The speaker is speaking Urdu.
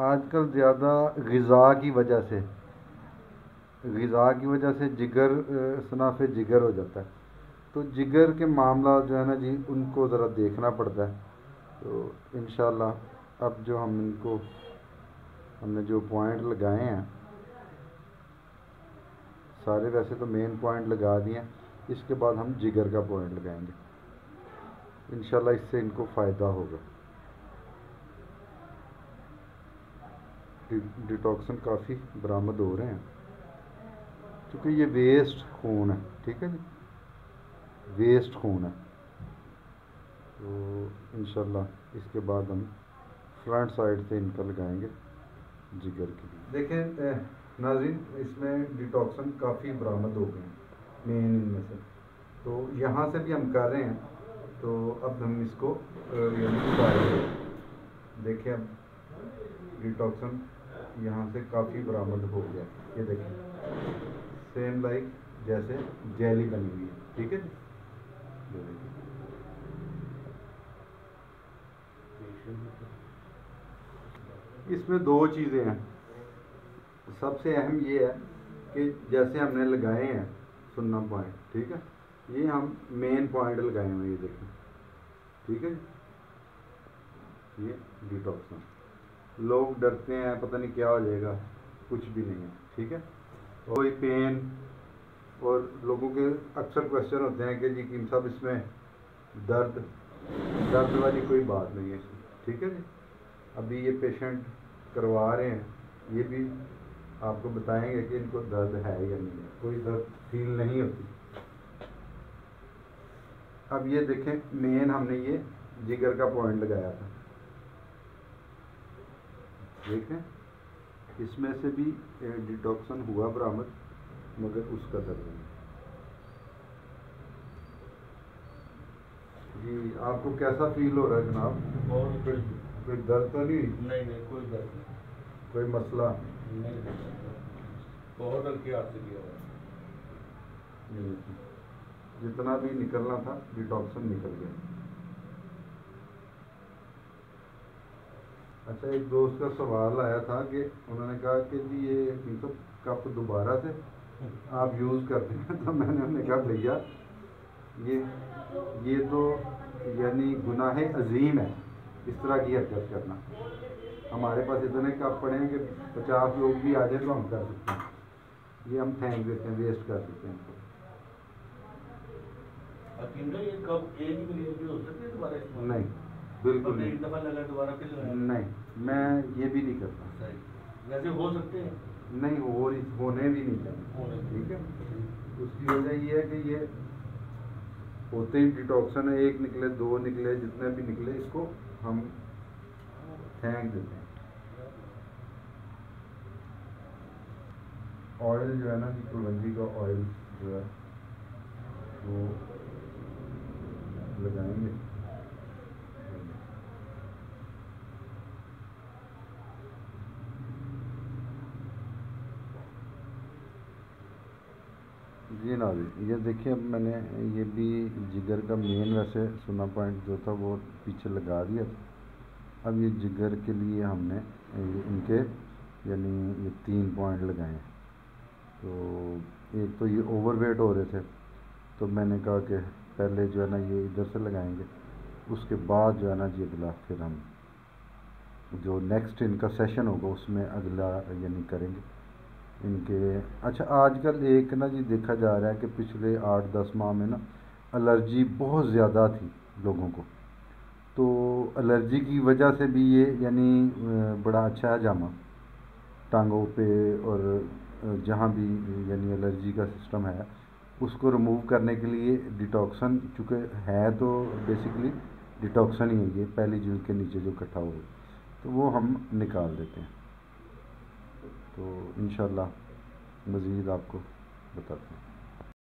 آج کل زیادہ غذا کی وجہ سے جگر اصناف جگر ہو جاتا ہے، تو جگر کے معاملات جو ہے نا جی ان کو ذرا دیکھنا پڑتا ہے. تو انشاءاللہ اب جو ہم نے جو پوائنٹ لگائے ہیں سارے، ویسے تو مین پوائنٹ لگا دیے ہیں، اس کے بعد ہم جگر کا پوائنٹ لگائیں گے انشاءاللہ، اس سے ان کو فائدہ ہوگا. ڈیٹاکسن کافی برآمد ہو رہے ہیں کیونکہ یہ ویسٹ خون ہے، ٹھیک ہے جی، ویسٹ خون ہے. تو انشاءاللہ اس کے بعد ہم فرنٹ سائڈ سے ان کا لگائیں گے جگر کے لیے. دیکھیں ناظرین، اس میں ڈیٹاکسن کافی برآمد ہو گئے ہیں مین ان میں سے، تو یہاں سے بھی ہم کر رہے ہیں. تو اب ہم اس کو دیکھیں، اب ڈیٹاکسن یہاں سے کافی برآمد ہو گیا. یہ دیکھیں سیم لائک جیسے جیلی بنی ہوئی ہے، ٹھیک ہے جی. اس میں دو چیزیں ہیں. سب سے اہم یہ ہے کہ جیسے ہم نے لگائے ہیں سننا پوائنٹ، ٹھیک ہے، یہ ہم مین پوائنٹ لگائے ہوئے، یہ دیکھیں، ٹھیک ہے جی. یہ ڈیٹاکسن، لوگ ڈرتے ہیں پتہ نہیں کیا ہو جائے گا، کچھ بھی نہیں ہے، ٹھیک ہے. کوئی پین، اور لوگوں کے اکثر کوشچن ہوتے ہیں کہ جی کیم صاحب اس میں درد والی کوئی بات نہیں ہے اس میں، ٹھیک ہے جی. ابھی یہ پیشنٹ کروا رہے ہیں، یہ بھی آپ کو بتائیں گے کہ ان کو درد ہے یا نہیں ہے، کوئی درد فیل نہیں ہوتی. اب یہ دیکھیں مین ہم نے یہ جگر کا پوائنٹ لگایا تھا، دیکھیں اس میں سے بھی ڈیٹاکسن ہوا برآمد، مگر اس کا درد نہیں. جی آپ کو کیسا فیل ہو رہا ہے جناب؟ کوئی درد تو نہیں، کوئی درد نہیں، کوئی مسئلہ نہیں، بہت ہلکی ہاتھ سے کیا نہیں؟ جتنا بھی نکلنا تھا ڈیٹاکسن نکل گیا. اچھا، ایک دوست کا سوال آیا تھا کہ انہوں نے کہا کہ جی یہ کپ دوبارہ سے آپ یوز کرتے ہیں، تو میں نے انہیں کہا بھیا یہ تو یعنی گناہ عظیم ہے اس طرح کی حرکت کرنا. ہمارے پاس اتنے کپ پڑے ہیں کہ 50 لوگ بھی آ جائیں تو ہم کر سکتے ہیں. یہ ہم پھینک دیتے ہیں، ویسٹ کر دیتے ہیں. نہیں، بالکل نہیں، میں یہ بھی نہیں کرتا. ویسے ہو سکتے ہیں، نہیں، ہونے بھی نہیں چاہیے، ٹھیک ہے. اس کی وجہ یہ ہے کہ یہ ہوتے ہی ڈیٹاکسن ہے، ایک نکلے، دو نکلے، جتنے بھی نکلے اس کو ہم پھینک دیتے ہیں. آئل جو ہے نا جی، کلونجی کا آئل جو ہے وہ لگائیں گے. جی ناظرین، یہ دیکھیں اب میں نے یہ بھی جگر کا مین ویسے سنا پوائنٹ جو تھا وہ پیچھے لگا دیا تھا. اب یہ جگر کے لیے ہم نے ان کے یعنی یہ 3 پوائنٹ لگائے ہیں. تو ایک تو یہ اوور ویٹ ہو رہے تھے، تو میں نے کہا کہ پہلے جو ہے نا یہ ادھر سے لگائیں گے، اس کے بعد جو ہے نا جی اگلا پھر ہم جو نیکسٹ ان کا سیشن ہوگا اس میں اگلا یعنی کریں گے ان کے. اچھا، آج کل ایک نا جی دیکھا جا رہا ہے کہ پچھلے 8-10 ماہ میں نا الرجی بہت زیادہ تھی لوگوں کو، تو الرجی کی وجہ سے بھی یہ یعنی بڑا اچھا ہے جامع ٹانگوں پہ اور جہاں بھی یعنی الرجی کا سسٹم ہے اس کو ریموو کرنے کے لیے ڈیٹاکسن، چونکہ ہے تو بیسیکلی ڈیٹاکسن ہی ہے یہ، پہلی جلد کے نیچے جو اکٹھا ہو گیا تو وہ ہم نکال دیتے ہیں. تو انشاءاللہ مزید آپ کو بتاتے ہیں.